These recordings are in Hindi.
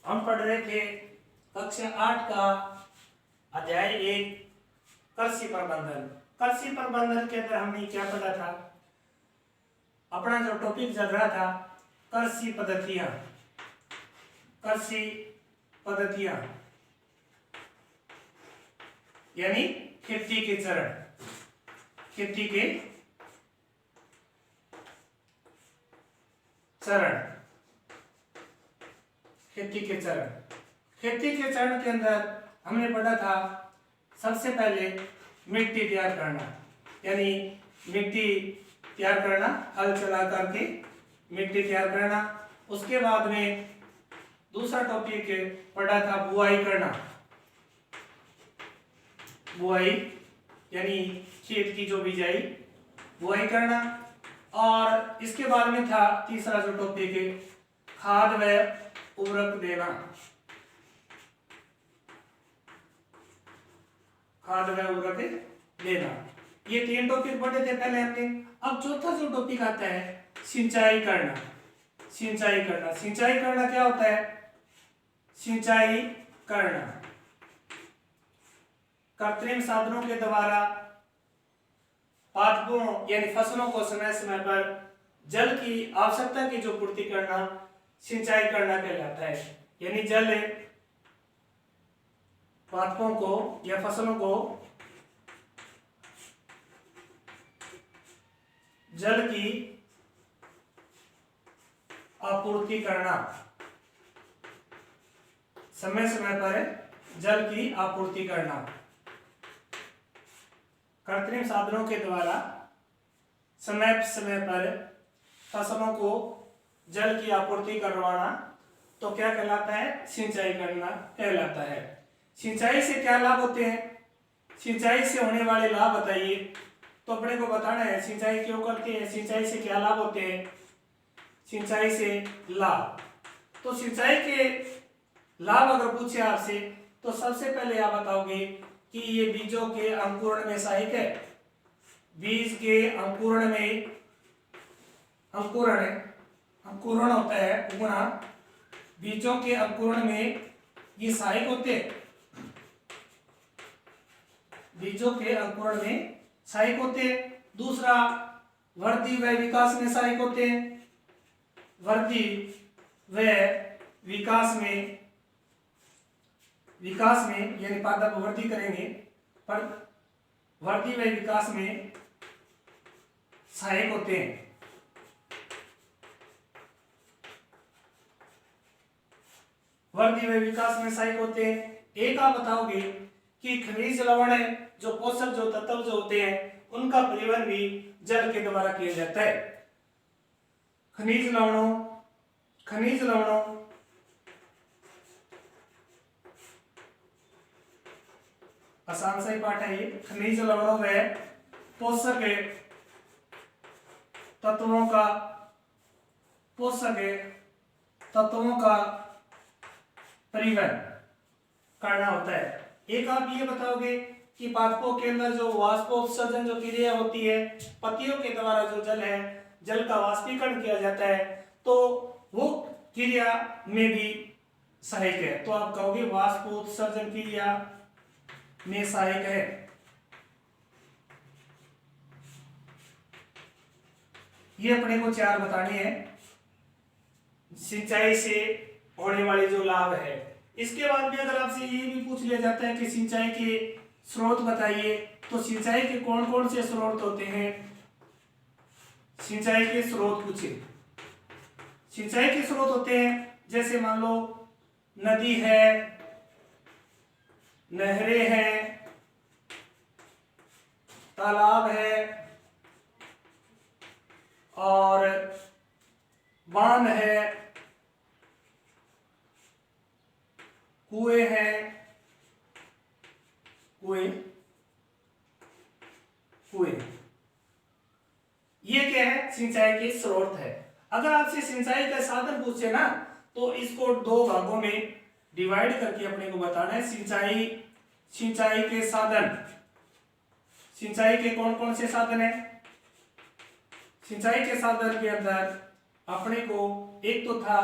हम पढ़ रहे थे कक्षा 8 का अध्याय 1 कृषि प्रबंधन। कृषि प्रबंधन के अंदर हमने क्या पढ़ा था? अपना जो टॉपिक चल रहा था कृषि पद्धतियां। कृषि पद्धतियां यानी खेती के चरण, खेती के चरण, खेती के चरण। खेती के चरण के अंदर हमने पढ़ा था सबसे पहले मिट्टी तैयार करना, यानी मिट्टी तैयार करना, हल चला करके मिट्टी तैयार करना। उसके बाद में दूसरा टॉपिक पढ़ा था बुआई करना, बुआई यानी खेत की जो बिजाई, बुआई करना। और इसके बाद में था तीसरा जो टॉपिक खाद व उर्वरक देना, खाद व उर्वरक देना। ये 3 टॉपिक पढ़े थे पहले हमने। अब चौथा जो टॉपिक आता है सिंचाई करना। सिंचाई करना, सिंचाई करना क्या होता है? सिंचाई करना कृत्रिम साधनों के द्वारा पादपों यानी फसलों को समय समय पर जल की आवश्यकता की जो पूर्ति करना सिंचाई करना कहलाता है। यानी जल पादपों को या फसलों को जल की आपूर्ति करना, समय समय पर जल की आपूर्ति करना, कृत्रिम साधनों के द्वारा समय समय पर फसलों को जल की आपूर्ति करवाना तो क्या कहलाता है? सिंचाई करना कहलाता है। सिंचाई से क्या लाभ होते हैं? सिंचाई से होने वाले लाभ बताइए। तो अपने को बताना है सिंचाई क्यों करते हैं, सिंचाई से क्या लाभ होते हैं। सिंचाई से लाभ, तो सिंचाई के लाभ अगर पूछे आपसे तो सबसे पहले आप बताओगे कि ये बीजों के अंकुरण में सहायक है। बीज के अंकुरण में, अंकुरण होता है उगना, बीजों के अंकुरण में ये सहायक होते हैं। बीजों के अंकुरण में सहायक होते हैं। दूसरा वृद्धि व विकास में सहायक होते हैं। वृद्धि व विकास में यानी पादप वृद्धि करेंगे पर वृद्धि व विकास में सहायक होते हैं। वृद्धि व विकास में सहायक होते हैं। एक आप बताओगे कि खनिज लवण जो पोषक जो तत्व जो होते हैं उनका परिवहन भी जल के द्वारा किया जाता है। खनिज लवणों आसान सा ही पाठ है ये। खनिज लवणों में पोषक तत्वों का परिवहन करना होता है। एक आप ये बताओगे कि पादपों के अंदर जो वाष्पोत्सर्जन जो क्रिया होती है, पत्तियों के द्वारा जो जल का वाष्पीकरण किया जाता है, तो वो क्रिया में भी सहायक है। तो आप कहोगे वाष्पोत्सर्जन क्रिया में सहायक है। ये अपने को 4 बताने हैं सिंचाई से होने वाले जो लाभ है। इसके बाद भी अगर आपसे ये भी पूछ लिया जाता है कि सिंचाई के स्रोत बताइए, तो सिंचाई के कौन कौन से स्रोत होते हैं? सिंचाई के स्रोत पूछे, सिंचाई के स्रोत होते हैं जैसे मान लो नदी है, नहरें हैं, तालाब है और बांध है, कुएं हैं, कुएं। ये क्या है? सिंचाई के स्रोत है। अगर आपसे सिंचाई का साधन पूछे ना तो इसको 2 भागों में डिवाइड करके अपने को बताना है। सिंचाई के साधन, सिंचाई के कौन कौन से साधन है? सिंचाई के साधन के अंदर अपने को एक तो था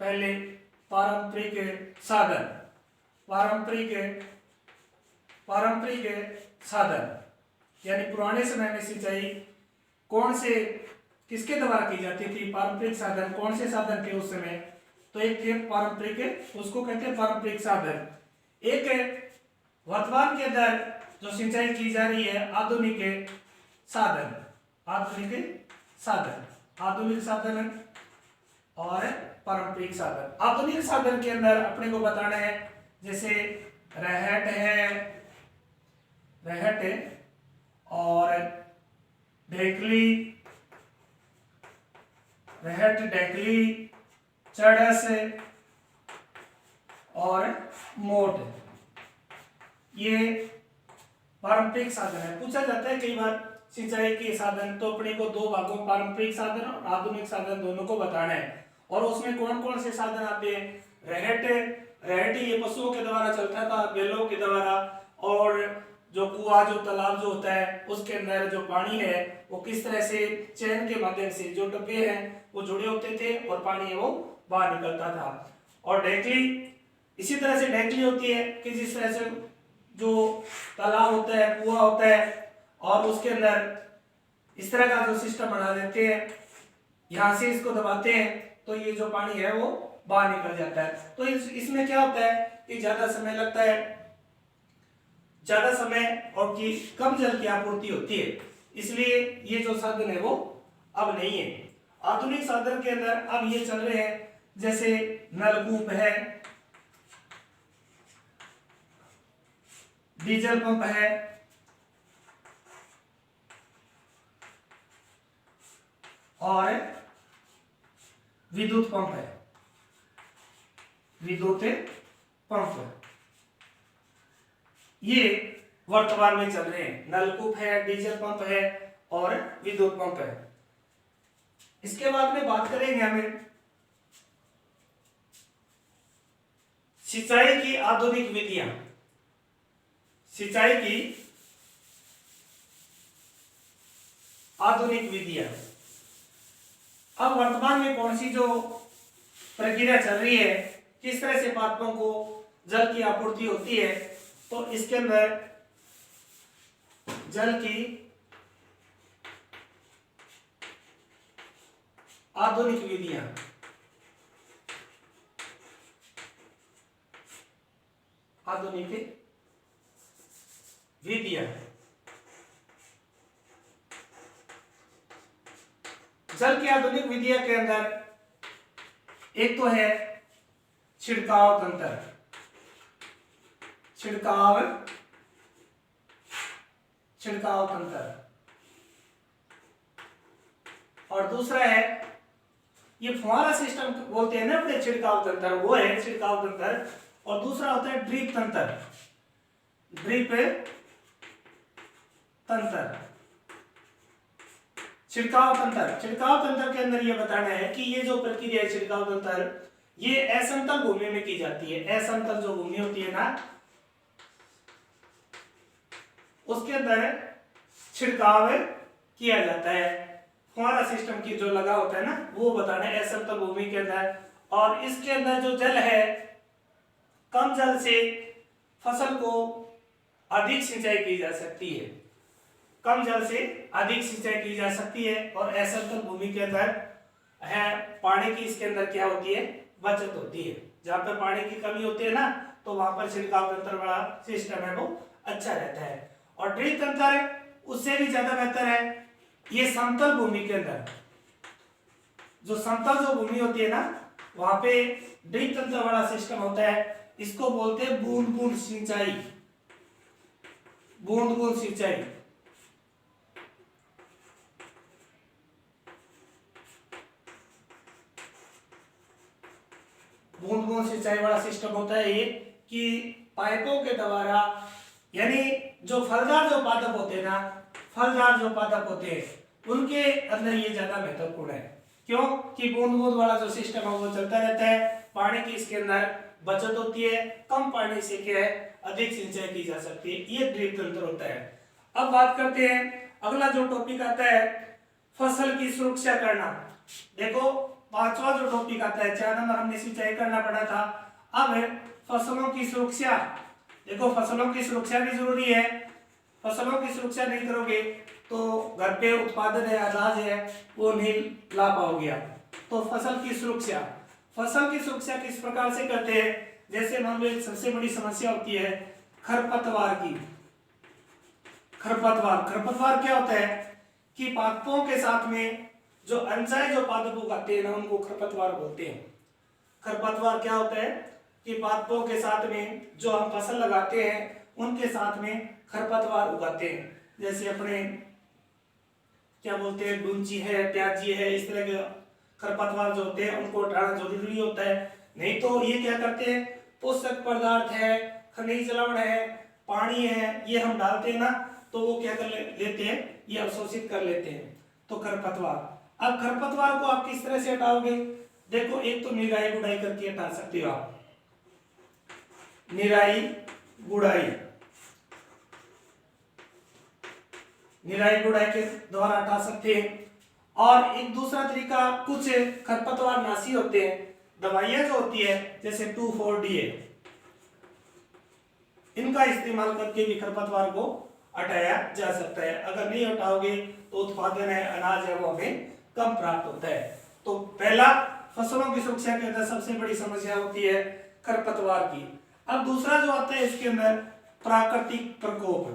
पहले पारंपरिक साधन, पारंपरिक साधन यानी पुराने समय में सिंचाई कौन से किसके द्वारा की जाती थी? पारंपरिक साधन कौन से साधन थे उस समय? तो एक थे पारंपरिक, उसको कहते हैं पारंपरिक साधन। एक वर्तमान के अंदर जो सिंचाई की जा रही है आधुनिक साधन, आधुनिक साधन और पारंपरिक साधन। आधुनिक साधन के अंदर अपने को बताना है जैसे रहट और ढेकली, चड़स और मोट, ये पारंपरिक साधन है। पूछा जाता है कई बार सिंचाई के साधन, तो अपने को दो भागों पारंपरिक साधन और आधुनिक साधन दोनों को बताना है। और उसमें कौन कौन से साधन आते हैं? रहट ये पशुओं के द्वारा चलता था, बैलों के द्वारा, और जो कुआं जो तालाब जो होता है उसके अंदर जो पानी है वो किस तरह से चैन के माध्यम से जो डब्बे हैं वो जुड़े होते थे और पानी है वो बाहर निकलता था। और ढेकली इसी तरह से ढेकली होती है कि जिस तरह से जो तालाब होता है, कुआं होता है, और उसके अंदर इस तरह का जो सिस्टम बना देते हैं, यहाँ से इसको दबाते हैं तो ये जो पानी है वो बाहर निकल जाता है। तो इसमें क्या होता है कि ज्यादा समय लगता है, ज्यादा समय और कि कम जल की आपूर्ति होती है, इसलिए ये जो साधन है वो अब नहीं है। आधुनिक साधन के अंदर अब ये चल रहे हैं जैसे नलकूप है, डीजल पंप है, और विद्युत पंप है, ये वर्तमान में चल रहे हैं। नलकूप है, डीजल पंप है और विद्युत पंप है। इसके बाद में बात करेंगे हमें सिंचाई की आधुनिक विधियां। सिंचाई की आधुनिक विधियां अब वर्तमान में कौन सी जो प्रक्रिया चल रही है, किस तरह से पादपों को जल की आपूर्ति होती है, तो इसके अंदर जल की आधुनिक विधियां, जल की आधुनिक विधियां के अंदर एक तो है छिड़काव तंत्र, और दूसरा है ये फुहारा सिस्टम बोलते हैं ना अपने छिड़काव तंत्र, वो है छिड़काव तंत्र। और दूसरा होता है ड्रिप तंत्र, छिड़काव तंत्र के अंदर ये बताना है कि ये जो प्रक्रिया है छिड़काव तंत्र, ये असमतल भूमि में की जाती है। असमतल जो भूमि होती है ना, उसके अंदर छिड़काव किया जाता है। फुहारा सिस्टम की जो लगा होता है ना, वो बताना है असमतल भूमि के अंदर। और इसके अंदर जो जल है, कम जल से फसल को अधिक सिंचाई की जा सकती है, और असमतल भूमि के अंदर है पानी की इसके अंदर क्या होती है, बचत होती है। जहां पर पानी की कमी होती है ना, तो वहां पर छिड़काव तंत्र वाला सिस्टम है वो अच्छा रहता है। और ड्रिप तंत्र उससे भी ज्यादा बेहतर है। ये समतल भूमि के अंदर जो समतल जो भूमि होती है ना, वहां पे ड्रिप तंत्र वाला सिस्टम होता है। इसको बोलते हैं बूंद बूंद सिंचाई। बूंद बूंद सिंचाई वाला सिस्टम होता है ये कि पाइपों के द्वारा, यानी जो फलदार जो पादप होते हैं उनके अंदर ये ज्यादा महत्वपूर्ण है। क्यों कि बूंद बूंद वाला जो सिस्टम है वो चलता रहता है, पानी की इसके अंदर बचत होती है, कम पानी से क्या है अधिक सिंचाई की जा सकती है। ये ड्रिप तंत्र होता है। अब बात करते हैं, अगला जो टॉपिक आता है फसल की सुरक्षा करना। देखो पांचवा जो टॉपिक आता है 4 नंबर हमने सिंचाई करना पड़ा था। अब फसलों की सुरक्षा। देखो फसलों की सुरक्षा भी जरूरी है। फसलों की सुरक्षा नहीं करोगे तो घर पे उत्पादन है, अनाज है, वो नहीं ला पाओगे आप। तो फसल की सुरक्षा, फसल की सुरक्षा किस प्रकार से करते हैं? जैसे मान लो एक सबसे बड़ी समस्या होती है खरपतवार की। खरपतवार क्या होता है कि पादपों के साथ में जो अनचाहे जो पादप उगाते हैं ना, उनको खरपतवार बोलते हैं। खरपतवार क्या होता है कि पादपों के साथ में जो हम फसल लगाते हैं उनके साथ में खरपतवार उगाते हैं। जैसे अपने क्या बोलते हैं, डुंची है, प्याजी है, इस तरह के खरपतवार जो होते हैं उनको हटाना जरूरी होता है। नहीं तो ये क्या करते हैं, पोषक पदार्थ है, खनिज लवण है, पानी है, ये हम डालते हैं ना, तो वो क्या कर लेते हैं, ये अवशोषित कर लेते हैं। तो खरपतवार। अब खरपतवार को आप किस तरह से हटाओगे? देखो एक तो निराई गुड़ाई करके हटा सकते हो आप, निराई गुड़ाई के द्वारा हटा सकते हैं। और एक दूसरा तरीका, कुछ खरपतवार नाशी होते हैं, दवाइयां जो होती है जैसे 2,4-DA, इनका इस्तेमाल करके भी खरपतवार को हटाया जा सकता है। अगर नहीं हटाओगे तो उत्पादन है, अनाज है, वो हमें कम प्राप्त होता है। तो पहला, फसलों की सुरक्षा के अंदर सबसे बड़ी समस्या होती है खरपतवार की। अब दूसरा जो आता है इसके अंदर प्राकृतिक प्रकोप।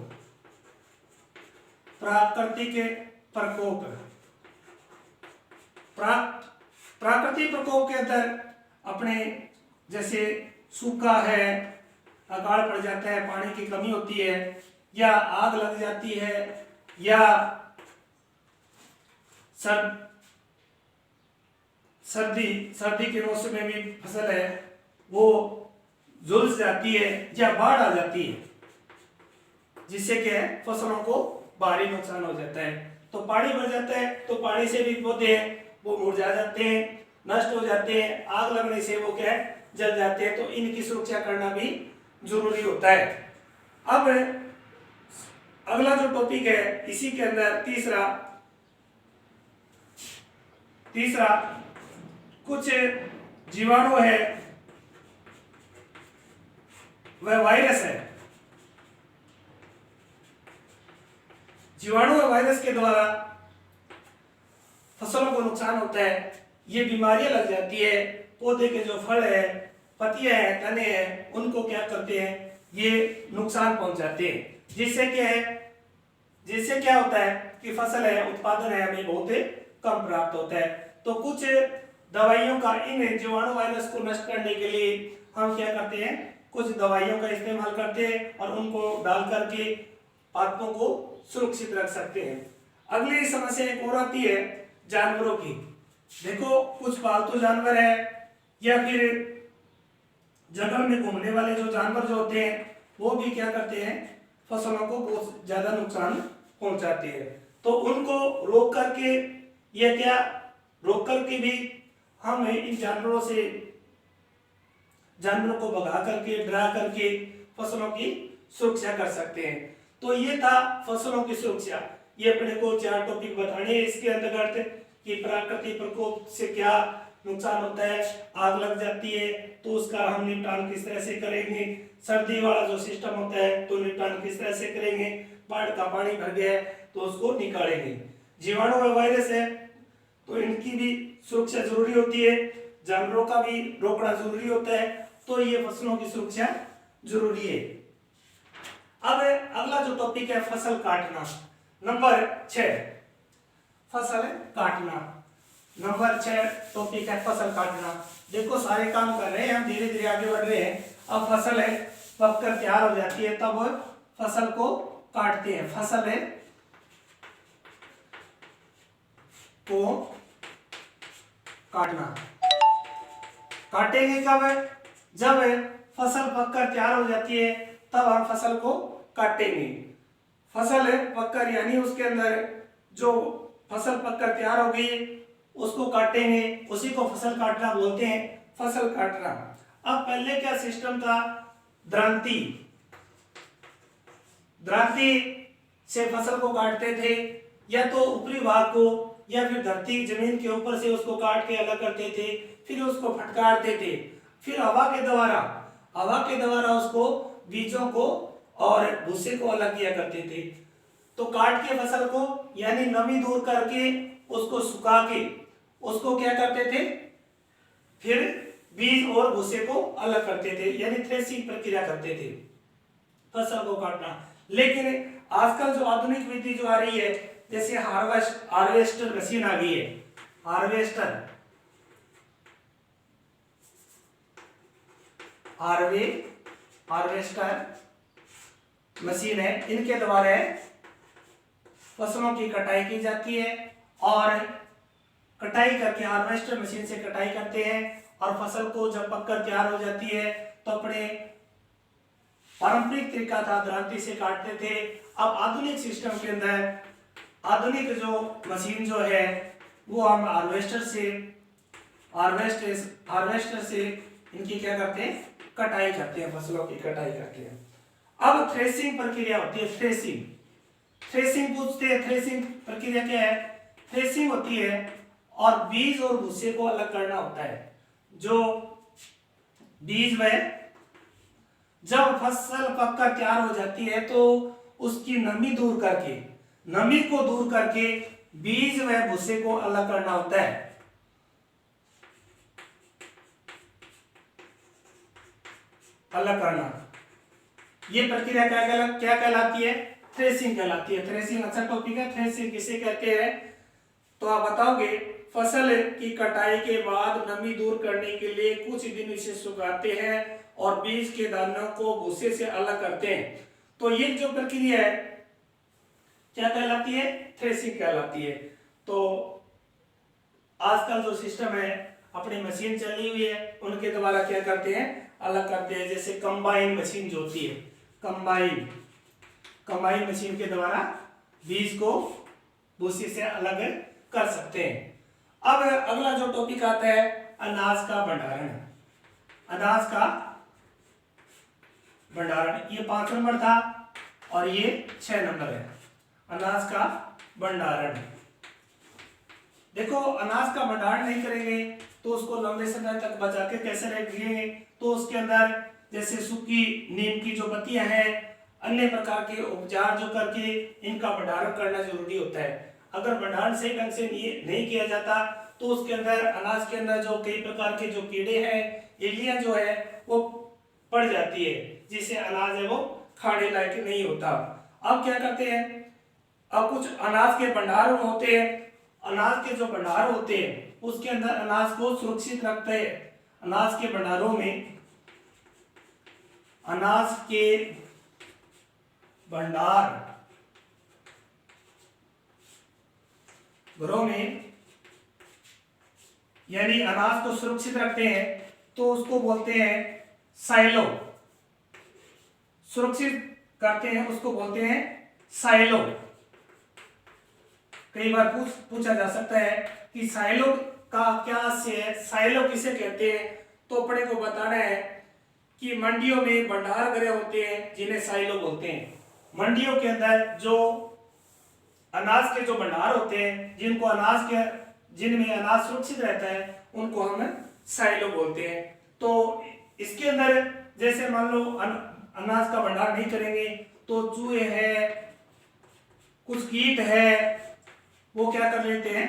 प्राकृतिक प्रकोप के अंदर अपने जैसे सूखा है, अकाल पड़ जाता है, पानी की कमी होती है, या आग लग जाती है, या सर्दी के मौसम में भी फसल है वो झुलस जाती है, या बाढ़ आ जाती है, जिससे क्या है फसलों को भारी नुकसान हो जाता है। तो पानी भर जाता है तो पानी से भी पौधे हैं वो मुरझा जाते हैं, नष्ट हो जाते हैं, आग लगने से वो क्या है जल जाते हैं। तो इनकी सुरक्षा करना भी जरूरी होता है। अब अगला जो टॉपिक है इसी के अंदर तीसरा कुछ जीवाणु है, वह वायरस है। जीवाणु और वायरस के द्वारा फसलों को नुकसान होता है, ये बीमारियां लग जाती है, पौधे के जो फल है, पत्तियां है, तने हैं, उनको क्या करते हैं, ये नुकसान पहुंचाते हैं। जिससे क्या होता है कि फसल है, उत्पादन है, हमें बहुत कम प्राप्त होता है। तो कुछ दवाइयों का, इन जीवाणु वायरस को नष्ट करने के लिए हम क्या करते हैं, कुछ दवाइयों का इस्तेमाल करते हैं और उनको डाल करके पादपों को सुरक्षित रख सकते हैं। अगली समस्या एक और आती है जानवरों की। देखो कुछ पालतू जानवर है या फिर जंगल में घूमने वाले जो जानवर जो होते हैं वो भी क्या करते हैं, फसलों को बहुत ज्यादा नुकसान पहुंचाते हैं। तो उनको रोक करके भी हम इन जानवरों को भगा करके, डरा करके फसलों की सुरक्षा कर सकते हैं। तो ये था फसलों की सुरक्षा। ये अपने को 4 टॉपिक बताने हैं इसके अंतर्गत कि प्राकृतिक प्रकोप से क्या नुकसान होता है, आग लग जाती है तो उसका हम निपटान किस तरह से करेंगे, सर्दी वाला जो सिस्टम होता है तो निपटान किस तरह से करेंगे, बाढ़ का पानी भर गया है तो उसको निकालेंगे, जीवाणु और वायरस है तो इनकी भी सुरक्षा जरूरी होती है, जानवरों का भी रोकना जरूरी होता है। तो ये फसलों की सुरक्षा जरूरी है। अब अगला जो टॉपिक है फसल काटना, नंबर 6, फसल काटना। नंबर 6 टॉपिक है फसल काटना। देखो सारे काम कर रहे हैं हम, धीरे धीरे आगे बढ़ रहे हैं। अब फसल है पककर तैयार हो जाती है तब फसल को काटते हैं। फसल है को काटना। काटेंगे कब? जब फसल पककर तैयार हो जाती है तब हम फसल को काटेंगे। फसल पककर यानी उसके अंदर जो फसल पककर तैयार हो गई उसको काटेंगे, उसी को फसल काटना बोलते हैं, फसल काटना। अब पहले क्या सिस्टम था, दरांती से फसल को काटते थे, या तो ऊपरी भाग को या फिर धरती जमीन के ऊपर से उसको काट के अलग करते थे, फिर उसको फटकारते थे, फिर हवा के द्वारा उसको बीजों को और भूसे को अलग किया करते थे। तो काट के फसल को यानी नमी दूर करके उसको सुखा के उसको क्या करते थे, फिर बीज और भूसे को अलग करते थे, यानी थ्रेसिंग प्रक्रिया करते थे फसल को काटना। लेकिन आजकल जो आधुनिक विधि जो आ रही है, जैसे हार्वेस्टर मशीन आ गई है, हार्वेस्टर मशीन है, इनके द्वारा फसलों की कटाई की जाती है और कटाई करके हार्वेस्टर मशीन से कटाई करते हैं और फसल को जब पककर तैयार हो जाती है तो अपने पारंपरिक तरीका था दरांती से काटते थे। अब आधुनिक सिस्टम के अंदर आधुनिक जो मशीन जो है वो हम हार्वेस्टर से इनकी क्या करते हैं, कटाई करते हैं, फसलों की कटाई करते हैं। अब थ्रेसिंग प्रक्रिया होती है, थ्रेसिंग पूछते हैं, थ्रेसिंग प्रक्रिया क्या है? थ्रेसिंग होती है और बीज और भूसे को अलग करना होता है। जो बीज में जब फसल पककर तैयार हो जाती है तो उसकी नमी को दूर करके बीज व भूसे को अलग करना होता है। अलग करना, ये प्रक्रिया क्या कहलाती है? थ्रेसिंग कहलाती है। थ्रेसिंग अच्छा टॉपिक है। थ्रेसिंग किसे कहते हैं तो आप बताओगे? फसल की कटाई के बाद नमी दूर करने के लिए कुछ दिन इसे सुखाते हैं और बीज के दानों को भूसे से अलग करते हैं। तो ये जो प्रक्रिया है क्या कहलाती है? थ्रेसिंग कहलाती है। तो आजकल जो सिस्टम है, अपनी मशीन चली हुई है, उनके द्वारा क्या करते हैं, अलग करते हैं। जैसे कंबाइन मशीन जो होती है, कंबाइन मशीन के द्वारा बीज को भूसे से अलग कर सकते हैं। अब अगला जो टॉपिक आता है अनाज का भंडारण। ये 5 नंबर था और ये 6 नंबर है। अनाज का भंडारण। देखो, अनाज का भंडारण नहीं करेंगे तो उसको लंबे समय तक बचा के कैसे रखेंगे? तो उसके अंदर जैसे सूखी नीम की जो पत्तियां हैं, अन्य प्रकार के उपचार जो करके इनका भंडारण करना जरूरी होता है। अगर भंडारण सही ढंग से नहीं किया जाता तो उसके अंदर, अनाज के अंदर जो कई प्रकार के जो कीड़े हैं, एलियां जो है वो पड़ जाती है, जिससे अनाज है वो खाने लायक नहीं होता। अब क्या करते हैं, अब कुछ अनाज के भंडार होते हैं। अनाज के जो भंडार होते हैं उसके अंदर अनाज को सुरक्षित रखते हैं। अनाज के भंडारों में, अनाज के भंडार घरों में यानी अनाज को सुरक्षित रखते हैं तो उसको बोलते हैं साइलो। सुरक्षित करते हैं उसको बोलते हैं साइलो। कई बार पूछा जा सकता है कि साइलो का क्या से है, साइलो किसे कहते हैं? तो अपने को बताना है कि मंडियों में भंडार गृह होते हैं जिन्हें साइलो बोलते हैं। मंडियों के अंदर जो अनाज के जो भंडार होते हैं, जिनमें अनाज सुरक्षित रहता है, उनको हम साइलो बोलते हैं। तो इसके अंदर जैसे मान लो अनाज का भंडार नहीं करेंगे तो चूहे हैं, कुछ कीट है, वो क्या कर लेते हैं,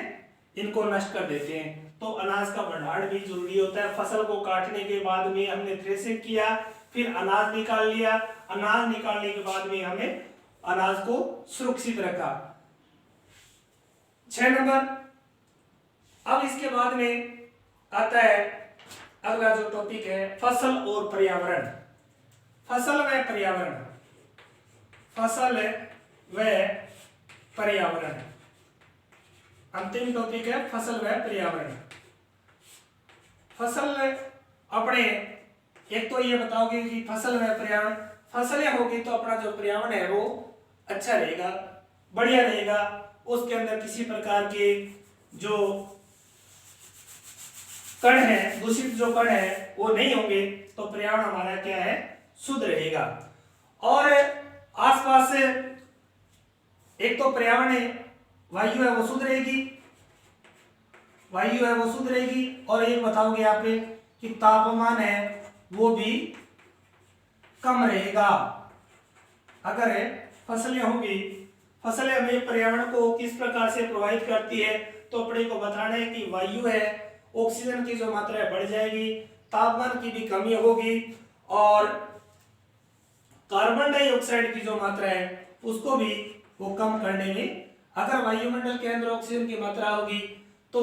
इनको नष्ट कर देते हैं। तो अनाज का भंडार भी जरूरी होता है। फसल को काटने के बाद में हमने थ्रेसिंग किया, फिर अनाज निकाल लिया। अनाज निकालने के बाद में हमें अनाज को सुरक्षित रखा। 6 नंबर। अब इसके बाद में आता है अगला जो टॉपिक है फसल और पर्यावरण। फसल व पर्यावरण अंतिम टॉपिक है फसल व पर्यावरण। फसल अपने, एक तो ये बताओगे कि फसल व पर्यावरण, फसलें होगी तो अपना जो पर्यावरण है वो अच्छा रहेगा, बढ़िया रहेगा। उसके अंदर किसी प्रकार के जो कण है, दूषित जो कण है वो नहीं होंगे, तो पर्यावरण हमारा क्या है, शुद्ध रहेगा। और आसपास से एक तो पर्यावरण वायु है वो शुद्ध रहेगी, वायु है वो शुद्ध रहेगी, और एक बताओगे यहाँ पे कि तापमान है वो भी कम रहेगा। अगर फसलें होंगी, फसलें हमें पर्यावरण को किस प्रकार से प्रभावित करती है, तो अपने को बताना है कि वायु है ऑक्सीजन की जो मात्रा है बढ़ जाएगी, तापमान की भी कमी होगी, और कार्बन डाइऑक्साइड की जो मात्रा है उसको भी वो कम करने में, अगर वायुमंडल के अंदर ऑक्सीजन की मात्रा होगी तो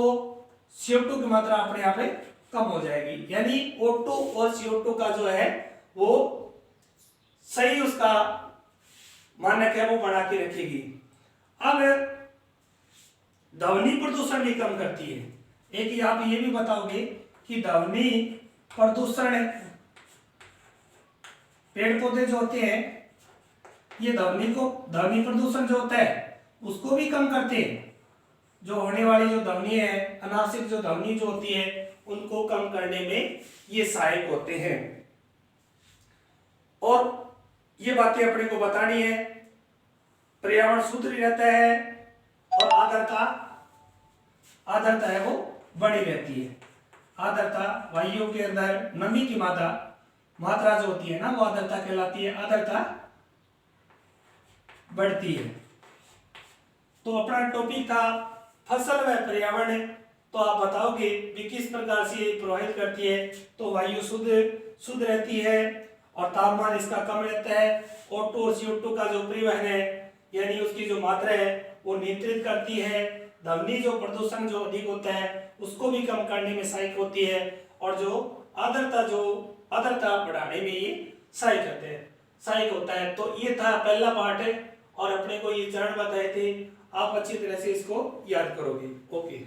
CO2 की मात्रा अपने आप में कम हो जाएगी, यानी O2 और CO2 का जो है वो सही उसका मानक है वो बना के रखेगी। अब ध्वनि प्रदूषण भी कम करती है। एक आप ये भी बताओगे कि ध्वनि प्रदूषण, पेड़ पौधे जो होते हैं ये ध्वनि प्रदूषण जो होता है उसको भी कम करते हैं। जो होने वाली जो ध्वनि है, अनावश्यक जो ध्वनि जो होती है उनको कम करने में ये सहायक होते हैं। और ये बातें अपने को बतानी है, पर्यावरण शुद्ध रहता है और आर्द्रता है वो बनी रहती है। आर्द्रता, वायु के अंदर नमी की मात्रा जो होती है ना वो आर्द्रता कहलाती है, आर्द्रता बढ़ती है। तो अपना टॉपिक था फसल व पर्यावरण। तो आप बताओगे कि किस प्रकार से प्रभावित करती है। तो वायु शुद्ध रहती है और तापमान इसका कम रहता है। O2 और CO2 का जो परिवहन है यानी उसकी जो मात्रा है वो नियंत्रित करती है। ध्वनि जो प्रदूषण जो अधिक होता है उसको भी कम करने में सहायक होती है, और जो आर्द्रता बढ़ाने में ये सहायक होता है। तो ये था पहला पार्ट है, और अपने को ये चरण बताए थे, आप अच्छी तरह से इसको याद करोगे। ओके।